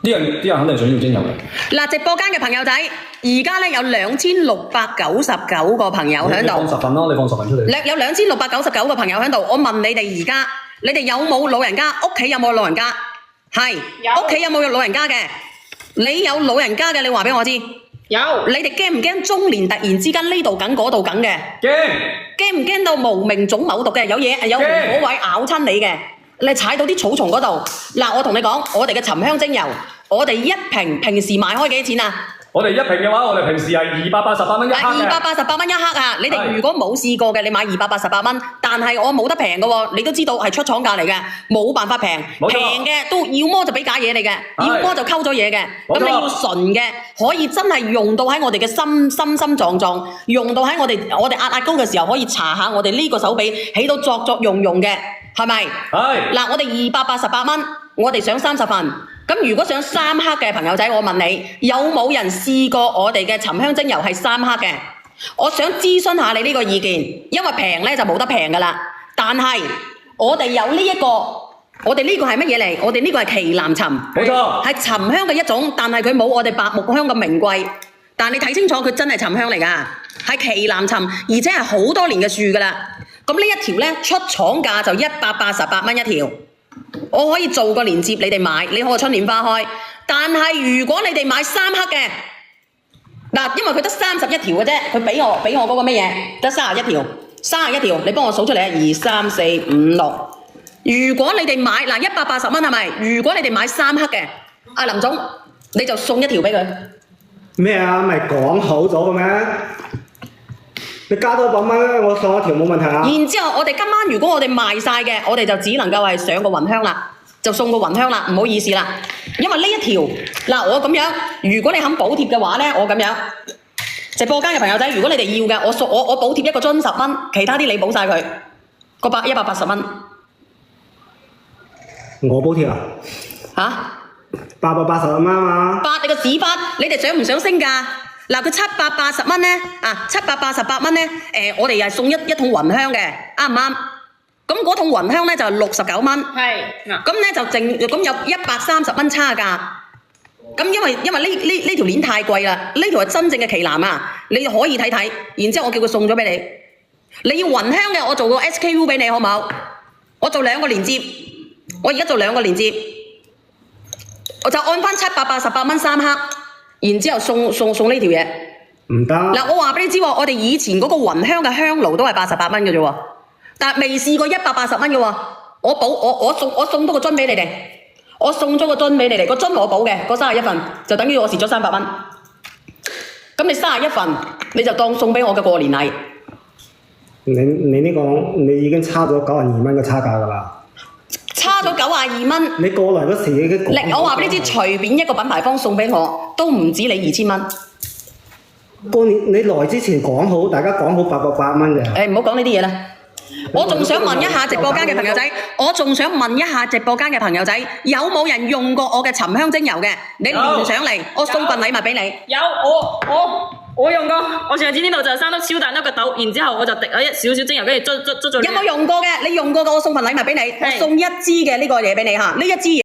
啲人肯定想要精油嘅。嗱，直播間嘅朋友仔，而家咧有2699個朋友喺度。你放10份咯，你放10份出嚟。有2699個朋友喺度，我問你哋而家，你哋有冇老人家？屋企有冇老人家？係，屋企有冇老人家嘅？你有老人家嘅，你話俾我知。有。你哋驚唔驚中年突然之間呢度緊嗰度緊嘅？驚。驚唔驚到無名腫某毒嘅？有嘢有紅火位咬親你嘅？你踩到啲草叢嗰度。嗱，我同你講，我哋嘅沉香精油，我哋一瓶平時賣開幾錢啊？我哋一瓶嘅話，我哋平時係288蚊一克嘅。288蚊一克啊！你哋如果冇試過嘅，你買288蚊，但係我冇得平嘅喎，你都知道係出廠價嚟嘅，冇辦法平。平嘅都要麼就俾假嘢你嘅，要麼就溝咗嘢嘅。咁你要純嘅，可以真係用到喺我哋嘅心臟，用到喺我哋壓高嘅時候，可以搽下我哋呢個手臂，起到作用嘅，係咪？係。嗱，我哋288蚊，我哋上30份。咁如果想3克嘅朋友仔，我問你，有冇人試過我哋嘅沉香精油係3克嘅？我想諮詢下你呢個意見，因為平咧就冇得平噶啦。但係我哋有呢一個，我哋呢個係乜嘢嚟？我哋呢個係旗艦沉，冇錯，係沉香嘅一種，但係佢冇我哋白木香咁名貴。但你睇清楚，佢真係沉香嚟㗎，係旗艦沉，而且係好多年嘅樹㗎啦。咁呢一條咧出廠價就188蚊一條。我可以做個鏈接你哋買，你可以春暖花開。但係如果你哋買3克嘅，嗱，因為佢得31條嘅啫，佢俾我嗰個乜嘢，得31條，你幫我數出嚟啊，2、3、4、5、6。如果你哋買嗱180蚊係咪？如果你哋買3克嘅，阿林總你就送1條俾佢。咩啊？咪講好咗嘅咩？你加多100蚊咧，我送1條冇問題啊！然之後，我哋今晚如果我哋賣晒嘅，我哋就只能夠係上個雲香啦，就送個雲香啦，唔好意思啦。因為呢一條嗱，我咁樣，如果你肯補貼嘅話咧，我咁樣，直播間嘅朋友仔，如果你哋要嘅，我補貼一個樽10蚊，其他啲你補晒佢，個180蚊。我補貼啊？嚇？880蚊啊嘛！你個屎忽，你哋想唔想升價？嗱，佢780蚊咧，788蚊咧，我哋又送一桶雲香嘅，啱唔啱？咁嗰桶雲香咧就69蚊，係，咁咧就剩咁有130蚊差價。咁因為呢條鏈太貴啦，呢條係真正嘅旗艦啊，你可以睇睇，然之後我叫佢送咗俾你。你要雲香嘅，我做個 SKU 俾你好唔好？我做2個連接，我而家做2個連接，我就按翻788蚊3克。然之後送呢條嘢，唔得。嗱，我話俾你知喎，我哋以前嗰個雲香嘅香爐都係88蚊嘅啫喎，但係未試過180蚊嘅喎。我送多個樽俾你哋，我送咗個樽俾你哋，個樽我補嘅，嗰31份就等於我蝕咗300蚊。咁你31份你就當送俾我嘅過年禮。你呢個你已經差咗92蚊嘅差價㗎啦。差咗92蚊。你過嚟嗰時已經我話俾你知，隨便一個品牌方送俾我都唔止你2000蚊。過年你來之前講好，大家講好880蚊嘅。唔好講呢啲嘢啦。我仲想問一下直播間嘅朋友仔，有冇人用過我嘅沉香精油嘅？你連上嚟，我送份禮物俾你。有，我用過，我上次呢度就生得超大粒個豆，然之後我就滴咗一少少精油，跟住捽咗。有冇用過嘅？你用過嘅，我送份禮物俾你，我送1支嘅呢個嘢俾你嚇，呢1支。